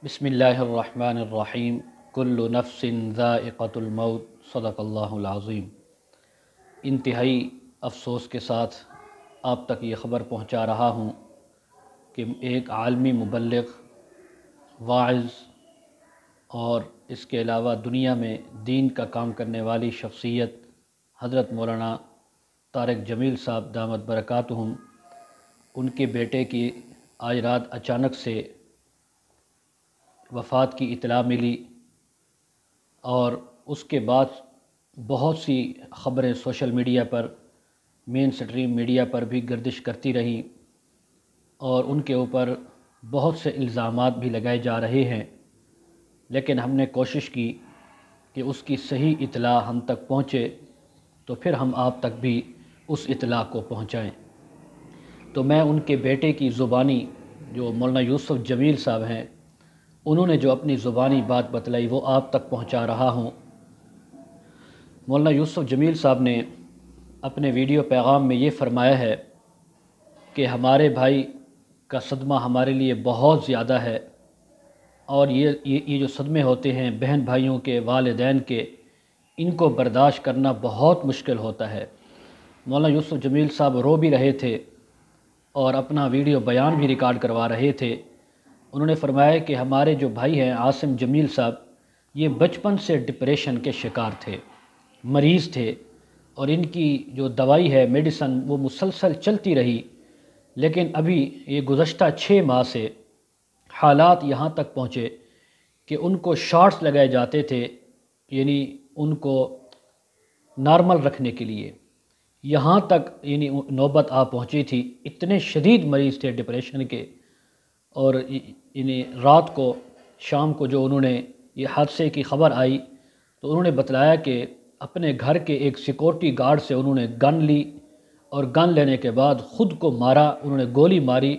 بسم اللہ الرحمن الرحیم کل نفس ذائقۃ الموت صدق اللہ العظیم۔ انتہائی افسوس کے ساتھ آپ تک یہ خبر پہنچا رہا ہوں کہ ایک عالمی مبلغ، واعظ اور اس کے علاوہ دنیا میں دین کا کام کرنے والی شخصیت حضرت مولانا طارق جمیل صاحب دامت برکاتہم، ان کے بیٹے کی آج رات اچانک سے وفات کی اطلاع ملی، اور اس کے بعد بہت سی خبریں سوشل میڈیا پر، مین سٹریم میڈیا پر بھی گردش کرتی رہیں، اور ان کے اوپر بہت سے الزامات بھی لگائے جا رہے ہیں، لیکن ہم نے کوشش کی کہ اس کی صحیح اطلاع ہم تک پہنچے تو پھر ہم آپ تک بھی اس اطلاع کو پہنچائیں۔ تو میں ان کے بیٹے کی زبانی، جو مولانا یوسف جمیل صاحب ہیں، انہوں نے جو اپنی زبانی بات بتلائی وہ آپ تک پہنچا رہا ہوں۔ مولانا یوسف جمیل صاحب نے اپنے ویڈیو پیغام میں یہ فرمایا ہے کہ ہمارے بھائی کا صدمہ ہمارے لیے بہت زیادہ ہے، اور یہ جو صدمے ہوتے ہیں بہن بھائیوں کے، والدین کے، ان کو برداشت کرنا بہت مشکل ہوتا ہے۔ مولانا یوسف جمیل صاحب رو بھی رہے تھے اور اپنا ویڈیو بیان بھی ریکارڈ کروا رہے تھے۔ انہوں نے فرمایا کہ ہمارے جو بھائی ہیں عاصم جمیل صاحب، یہ بچپن سے ڈپریشن کے شکار تھے، مریض تھے، اور ان کی جو دوائی ہے، میڈیسن، وہ مسلسل چلتی رہی، لیکن ابھی یہ گزشتہ 6 ماہ سے حالات یہاں تک پہنچے کہ ان کو شاٹس لگائے جاتے تھے، یعنی ان کو نارمل رکھنے کے لیے، یہاں تک یعنی نوبت آ پہنچی تھی۔ اتنے شدید مریض تھے ڈپریشن کے، اور یعنی رات کو، شام کو جو انہوں نے یہ حادثے کی خبر آئی تو انہوں نے بتلایا کہ اپنے گھر کے ایک سیکورٹی گارڈ سے انہوں نے گن لی، اور گن لینے کے بعد خود کو مارا، انہوں نے گولی ماری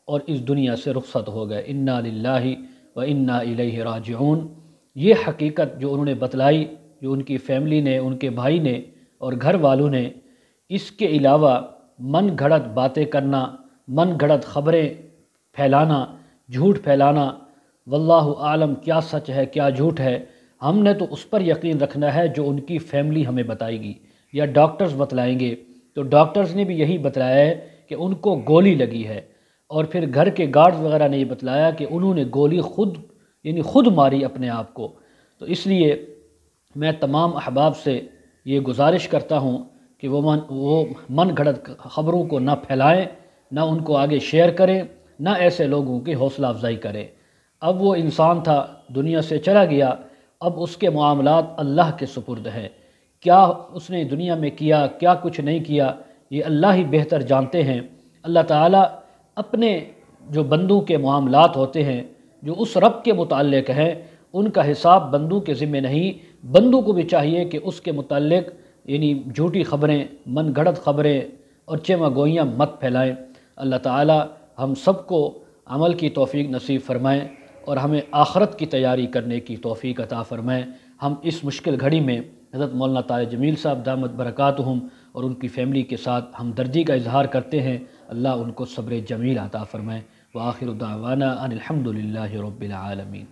اور اس دنیا سے رخصت ہو گئے۔ انا للہ و انا الیہ راجعون۔ یہ حقیقت جو انہوں نے بتلائی، جو ان کی فیملی نے، ان کے بھائی نے اور گھر والوں نے، اس کے علاوہ من گھڑت باتیں کرنا، من گھڑت خبریں پھیلانا، جھوٹ پھیلانا، واللہ عالم کیا سچ ہے کیا جھوٹ ہے، ہم نے تو اس پر یقین رکھنا ہے جو ان کی فیملی ہمیں بتائے گی یا ڈاکٹرز بتلائیں گے۔ تو ڈاکٹرز نے بھی یہی بتلایا ہے کہ ان کو گولی لگی ہے، اور پھر گھر کے گارڈز وغیرہ نے یہ بتلایا کہ انہوں نے گولی خود ماری اپنے آپ کو۔ تو اس لیے میں تمام احباب سے یہ گزارش کرتا ہوں کہ وہ من گھڑت خبروں کو نہ پھیلائیں، نہ ان کو آگے شیئر کریں، نہ ایسے لوگوں کی حوصلہ افزائی کریں۔ اب وہ انسان تھا، دنیا سے چلا گیا، اب اس کے معاملات اللہ کے سپرد ہیں۔ کیا اس نے دنیا میں کیا، کیا کچھ نہیں کیا، یہ اللہ ہی بہتر جانتے ہیں۔ اللہ تعالیٰ اپنے جو بندوں کے معاملات ہوتے ہیں، جو اس رب کے متعلق ہیں، ان کا حساب بندوں کے ذمہ نہیں۔ بندوں کو بھی چاہیے کہ اس کے متعلق یعنی جھوٹی خبریں، من گھڑت خبریں اور چیما گوئیاں مت پھیلائیں۔ اللہ تعالیٰ ہم سب کو عمل کی توفیق نصیب فرمائیں، اور ہمیں آخرت کی تیاری کرنے کی توفیق عطا فرمائیں۔ ہم اس مشکل گھڑی میں حضرت مولانا طارق جمیل صاحب دامت برکاتہم اور ان کی فیملی کے ساتھ ہمدردی کا اظہار کرتے ہیں۔ اللہ ان کو صبر جمیل عطا فرمائیں۔ وآخر دعوانا ان الحمد للہ رب العالمین۔